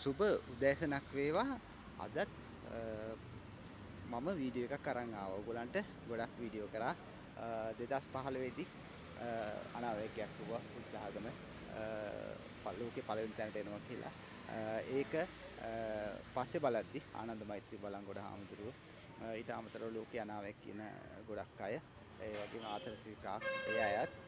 සුබ උදෑසනක් වේවා. අදත් මම වීඩියෝ එකක් අරන් ආවා. ඔයගොල්ලන්ට ගොඩක් වීඩියෝ කරා. 2015 දී අනාවැකියක් වුණා උත්සාහගම ලෝකේ පළවෙනි තැනට එනවා කියලා. ඒක පස්සේ බලද්දි ආනන්ද මෛත්‍රී බලංගොඩ හාමුදුරුවෝ ඊට අමතරව ලෝකේ අනාවැක් කියන ගොඩක් අය ඒ වගේම ආතර ශ්‍රීකා ඒ අයත්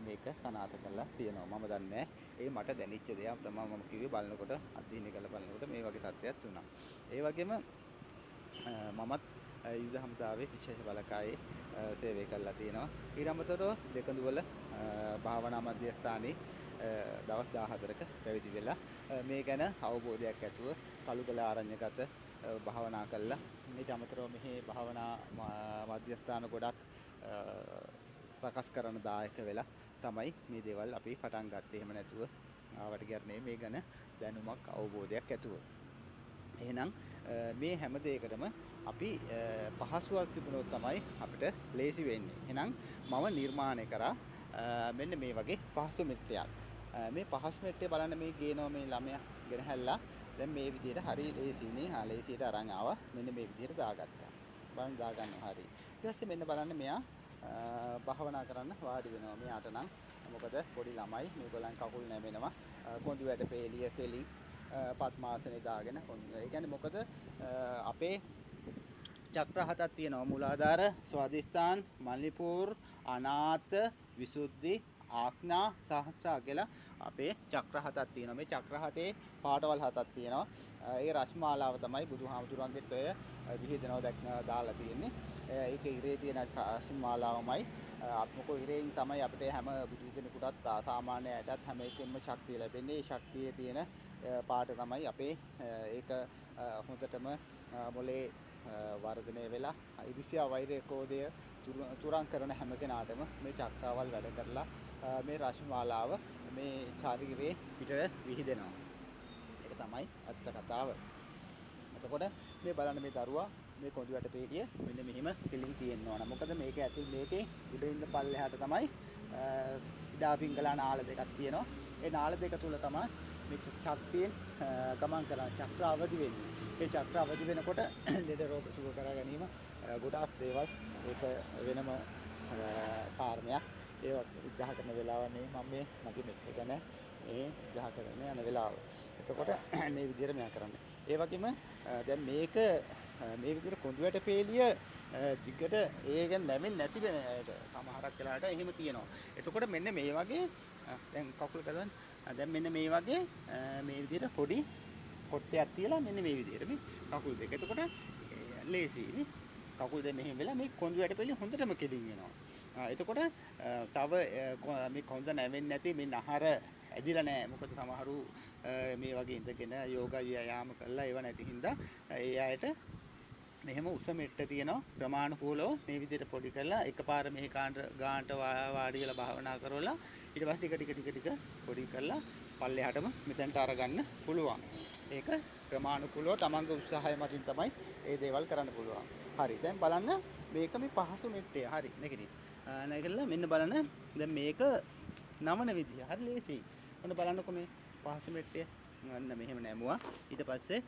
මේක සනාථ කරලා තියෙනවා. මම දන්නේ ඒ මට දැනෙච්ච දෙයක් තමයි මම කිව්වේ බලනකොට අධ්‍යයනය කරලා බලනකොට මේ වගේ තත්ත්වයක් වුණා. ඒ වගේම මමත් යුද හමුදාවේ විශේෂ බලකායේ සේවය කළා තියෙනවා. ඊට අමතරව දෙකඳුවල භාවනා මධ්‍යස්ථානයේ දවස් 14ක පැවිදි වෙලා මේ ගැන අවබෝධයක් ඇතුව කලුගල ආරණ්‍යගත භාවනා කළා. ඊට අමතරව මෙහි භාවනා මධ්‍යස්ථාන ගොඩක් සකස් කරන දායක වෙලා තමයි මේ දේවල් අපි පටන් ගත්තේ. එහෙම නැතුව ආවට ගියරනේ මේ ගැන දැනුමක් අවබෝධයක් ඇතුව. එහෙනම් මේ හැම දෙයකටම අපි පහසුවක් තිබුණොත් තමයි අපිට ලේසි වෙන්නේ. එහෙනම් මම නිර්මාණය කරා මෙන්න මේ වගේ පහසු මෙට්ටයක්. මේ පහසු මෙට්ටේ බලන්න මේ ගේනවා මේ ළමයා ගෙනහැල්ලා දැන් මේ විදිහට හරි ලේසිනේ. ලේසියට අරන් ආවා. මෙන්න මේ විදිහට දාගත්තා. බලන්න දාගන්නවා හරි. ඊට පස්සේ මෙන්න බලන්න මෙයා භාවනා කරන්න වාඩි වෙනවා. මෙයාට නම් මොකද පොඩි ළමයි මේගොල්ලන් කකුල් නැමෙනවා. කොඳු වැඩ පෙළිය කෙලින් පద్මාසනේ දාගෙන ඒ කියන්නේ මොකද අපේ චක්‍ර හතක් තියෙනවා. මූලාධාර, ස්වාදිස්ථාන, මණිපූර්, අනාථ, විසුද්ධි, ආඥා, සහස්‍රා කියලා අපේ චක්‍ර හතක් තියෙනවා. මේ චක්‍ර හතේ පාටවල් හතක් තියෙනවා. ඒ රශ්මාලාව තමයි බුදුහාමුදුරන්ගෙත් ඔය විහිදෙනවා දාලා තියෙන්නේ. ඒකේ ඉරේ තියෙන රශ්මාලාවමයි මොකෝ ඉරෙන් තමයි අපිට හැම බුදු කෙනෙකුටත් සාමාන්‍ය අයටත් හැම එකෙම ශක්තිය ලැබෙන්නේ. ඒ ශක්තියේ තියෙන පාට තමයි අපේ ඒක හොඳටම මොලේ වර්ධනය වෙලා ඉරිසියා වෛරය ක්‍රෝධය තුරන් කරන හැම කෙනාටම මේ චක්‍රාවල් වැඩ කරලා මේ රශ්මාලාව මේ ශරීරයේ පිටට විහිදෙනවා. ඒක තමයි ඇත්ත කතාව. එතකොට මේ බලන්න මේ දරුවා මේ කොඳු වැට පෙළිය මෙන්න මෙහිම කෙලින් තියෙනවා නම් මොකද මේක ඇතුළේ මේකේ උඩින් පල්ලෙහාට තමයි ඉඩා පිංගලා නාල දෙකක් තියෙනවා. ඒ නාල දෙක තුල තමයි මේ ශක්තියෙන් ගමන් කරන චක්‍ර අවදි වෙන්නේ. ඒ චක්‍ර අවදි වෙනකොට ලෙඩ රෝග සුව කර ගැනීම ගොඩාක් දේවල් ඒක වෙනම කාරණයක්. ඒවත් විග්‍රහ කරන වෙලාව නේ මම මේ මගේ මෙත් ගැන මේ විග්‍රහ කරන යන වෙලාව. එතකොට මේ විදිහට මෙයා කරන්නේ. ඒ වගේම දැන් මේක මේ විදිහට කොඳු වැට පෙළිය දිගට ඒකෙන් නැමෙන්නේ නැති වෙන සමහරක් වෙලාවට එහෙම තියෙනවා. එතකොට මෙන්න මේ වගේ දැන් කකුල බලන්න. දැන් මෙන්න මේ වගේ මේ විදිහට පොඩි කොට්ටයක් තියලා මෙන්න මේ විදිහට මේ කකුල් දෙක. එතකොට ලේසියි. කකුල් දෙක මෙහෙම වෙලා මේ කොඳු වැට පෙළිය හොඳටම කෙලින් වෙනවා. එතකොට තව මේ කොඳ නැවෙන්නේ නැති මේ නහර ඇදිලා නැහැ. මොකද සමහරු මේ වගේ ඉඳගෙන යෝගා ව්‍යායාම කරලා ඒව නැති හින්දා ඒ අයට මෙහෙම උස මෙට්ට තියෙනවා ප්‍රමාණිකූලව මේ විදිහට පොඩි කරලා එකපාර මෙහි ගානට වාඩි වෙලා භාවනා කරවලා ඊට පස්සේ ටික පොඩි කරලා පල්ලෙහාටම මෙතනට අරගන්න පුළුවන්. ඒක ප්‍රමාණිකූලව තමන්ගේ උත්සාහය මතින් තමයි මේ දේවල් කරන්න පුළුවන්. හරි. දැන් බලන්න මේක මේ පහසු මෙට්ටය. හරි. නැගිටලා මෙන්න බලන්න දැන් මේක නමන විදිය. හරි ලේසියි. ඔන්න බලන්නකො මේ පහසු මෙට්ටය. අන්න මෙහෙම නැමුවා. ඊට පස්සේ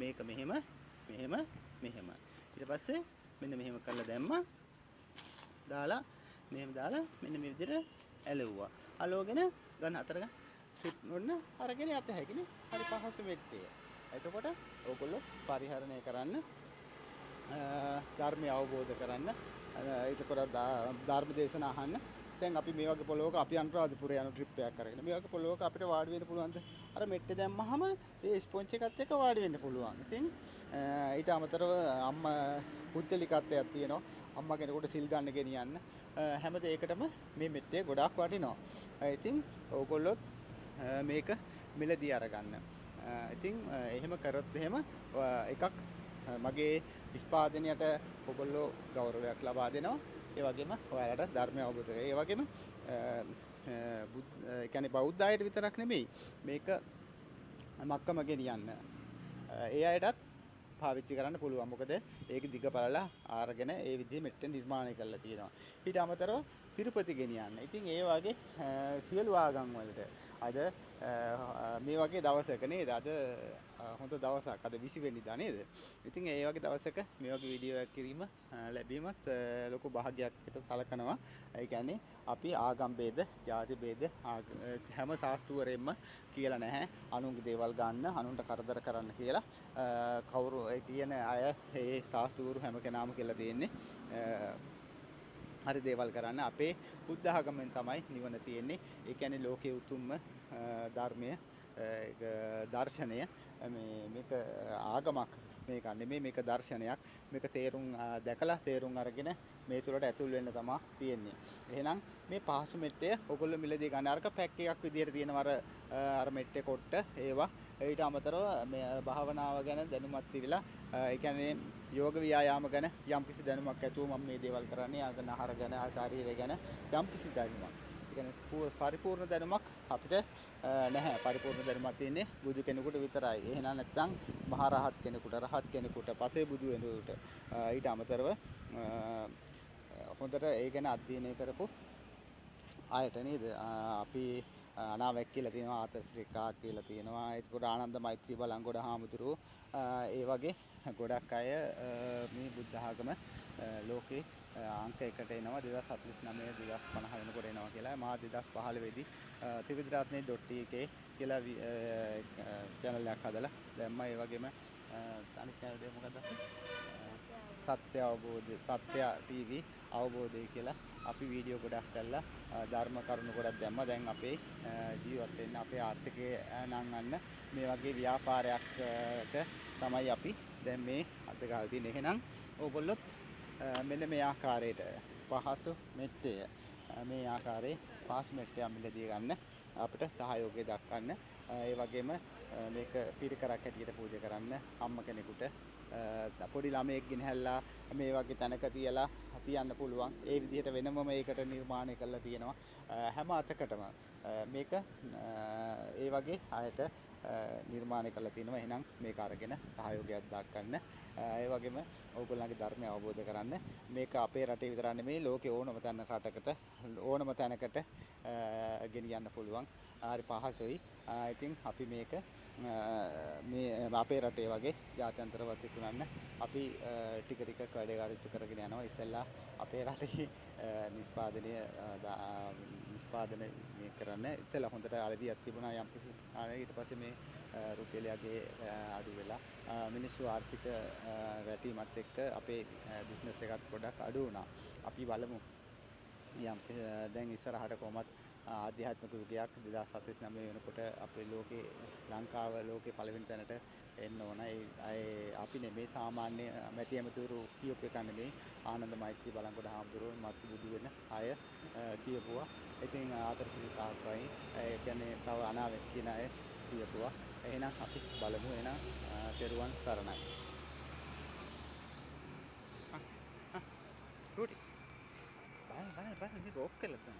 මේක මෙහෙම ඊට පස්සේ මෙන්න මෙහෙම කරලා දැම්මා. දාලා මෙහෙම දාලා මෙන්න මේ විදිහට ඇලෙව්වා. අලෝගෙන ගන්න අතර ගන්න. ඔන්න අරගෙන යත හැකිනේ. හරි පහසු මෙට්ටය. එතකොට ඕගොල්ලෝ පරිහරණය කරන්න ධර්මය අවබෝධ කරන්න එතකොට ධර්ම දේශන අහන්න. දැන් අපි මේ වගේ පොළොවක අපි අනුරාධපුර යන ට්‍රිප් එකක් කරගෙන මේ වගේ පොළොවක අපිට වාඩි වෙන්න පුළුවන්ද? අර මෙට්ටේ දැම්මහම ඒ ස්පොන්ජ් එකත් එක්ක වාඩි වෙන්න පුළුවන්. ඉතින් ඊට අමතරව අම්මා පුද්ගලිකත්වයක් තියෙනවා. අම්මා කෙනෙකුට සිල් ගන්න ගෙනියන්න හැම දෙයකටම මේ මෙට්ටේ ගොඩාක් වටිනවා. ඉතින් ඕගොල්ලොත් මේක මිලදී අරගන්න. ඉතින් එහෙම කරොත් එහෙම එකක් මගේ නිෂ්පාදනයට ඔයගොල්ලෝ ගෞරවයක් ලබා දෙනවා. ඒ වගේම ඔයාලට ධර්මය අවබෝධ කරගන්න. ඒ වගේම ඒ කියන්නේ බෞද්ධ අයට විතරක් නෙමෙයි මේක මක්කම ගෙනියන්න. ඒ අයටත් පාවිච්චි කරන්න පුළුවන්. මොකද ඒක දිග බලලා ආරගෙන ඒ විදිහේ මෙට්ට නිර්මාණය කරලා තියෙනවා. ඊට අමතරව තිරුපති ගෙනියන්න. ඉතින් ඒ වගේ සියලු ආගම් වලට අද මේ වගේ දවසක නේද අද හොඳ දවසක් අද 20 වෙනිදා නේද? ඉතින් ඒ වගේ දවසක මේ වගේ වීඩියෝ එකක් කිරීම ලැබීමත් ලොකු භාග්යක් විදිහට සලකනවා. ඒ කියන්නේ අපි ආගම් ભેද, ජාති ભેද හැම ශාස්ත්‍රවරයෙක්ම කියලා නැහැ. අනුන්ගේ දේවල් ගන්න, අනුන්ට කරදර කරන්න කියලා. කවුරු ඒ කියන අය ඒ ශාස්ත්‍රවරු හැම කෙනාම කියලා තියෙන්නේ. හරි දේවල් කරන්න අපේ බුද්ධ ආගමෙන් තමයි නිවන තියෙන්නේ. ඒ කියන්නේ ලෝකයේ උතුම්ම ධර්මය දර්ශනය මේක ආගමක් මේක නෙමෙයි මේක දර්ශනයක්. මේක තේරුම් දැකලා තේරුම් අරගෙන මේ තුලට ඇතුල් වෙන්න තමයි තියෙන්නේ. එහෙනම් මේ පහසු මෙට්ටය ඔයගොල්ලෝ මිලදී ගන්න අරක පැක් එකක් විදියට තියෙනවා අර මෙට්ටේ කොට්ට ඒවා ඊට අමතරව මේ භාවනාව ගැන දැනුමක් තිබිලා ඒ කියන්නේ යෝග ව්‍යායාම ගැන යම්කිසි දැනුමක් ඇතුව මම මේ දේවල් කරන්නේ ආහාර ගැන ශාරීරික ගැන යම්කිසි දැනුමක්. ඒ කියන්නේ පරිපූර්ණ දැනුමක් අපිට නැහැ. පරිපූර්ණ දැනුමක් තියෙන්නේ බුදු කෙනෙකුට විතරයි. එහෙනම් නැත්නම් මහා රහත් කෙනෙකුට, රහත් කෙනෙකුට, පසේ බුදු වෙනුවට ඊට අමතරව හොඳට ඒ ගැන අධ්‍යයනය කරපු ආයත නේද? අපි අනාවැක් කියලා තියෙනවා, ආතස්රිකා කියලා තියෙනවා. ඒකට ආනන්ද මෛත්‍රී බලංගොඩ හාමුදුරුවෝ ඒ වගේ ගොඩක් අය මේ බුද්ධ ආගම ලෝකේ අංක 1ට එනවා 2049 2050 වෙනකොට එනවා කියලා. මා 2015 දී ත්‍රිවිධරත්නේ.tk කියලා channel එකක් හදලා දැම්මා. ඒ වගේම අනිත් channel එක මොකක්ද? සත්‍ය අවබෝධය සත්‍ය TV අවබෝධය කියලා අපි වීඩියෝ ගොඩක් කළා ධර්ම කරුණු ගොඩක් දැම්මා. දැන් අපේ ජීවත් වෙන්න අපේ ආර්ථිකය නංවන්න මේ වගේ ව්‍යාපාරයකට තමයි අපි දැන් මේ අද කාලේ තියෙන. එහෙනම් ඕගොල්ලොත් මෙන්න මේ ආකාරයට පහසු මෙට්ටය මේ ආකාරයේ පහසු මෙට්ටය මිලදී ගන්න අපිට සහයෝගය දක්වන්න. ඒ වගේම මේක පිරිකරක් හැටියට පූජා කරන්න අම්ම කෙනෙකුට පොඩි ළමයෙක් ගෙනහැල්ලා මේ වගේ තැනක තියලා තියන්න පුළුවන්. ඒ විදිහට වෙනම මේකට නිර්මාණය කරලා තියෙනවා. හැම අතකටම මේක ඒ වගේ අයට නිර්මාණය කරලා තිනවා. එහෙනම් මේක අරගෙන සහයෝගයක් දක්වන්න. ඒ වගේම ඕගොල්ලන්ගේ ධර්මය අවබෝධ කරන්න. මේක අපේ රටේ විතරක් නෙමෙයි ලෝකේ ඕනම රටකට ඕනම තැනකට ගෙනියන්න පුළුවන්. හරි පහසුයි. ඉතින් අපි මේක මේ අපේ රටේ වගේ ජාත්‍යන්තරව තිබුණන්න අපි ටික ටික වැඩ කටයුතු කරගෙන යනවා. ඉස්සෙල්ලා අපේ රටේ නිෂ්පාදන මේ කරන්න ඉස්සෙල්ලා හොඳට අලවියක් තිබුණා යම්කිසි ඊට පස්සේ මේ රුපියලගේ අඩු වෙලා මිනිස්සු ආර්ථික වැටීමත් එක්ක අපේ බිස්නස් එකත් ගොඩක් අඩු වුණා. අපි බලමු යම් දැන් ඉස්සරහට කොහොමත් ආධ්‍යාත්මික යුගයක් 2049 වෙනකොට අපේ ලෝකේ ලංකාව ලෝකේ පළවෙනි තැනට එන්න ඕන. ඒ අපි නෙමේ සාමාන්‍ය මැති ඇමතිවරු කියපු එක නෙමේ ආනන්ද මෛත්‍රී බලංගොඩ හාමුදුරුවෝ මතු බුදු වෙන අය කියපුවා. ඉතින් ආතරසිකාකයි ඒ කියන්නේ තව අනාවැක් කියන අය කියපුවා. එහෙනම් අපි බලමු. එහෙනම් තෙරුවන් සරණයි. රූටි බලන්න මේක ඔෆ් කරලා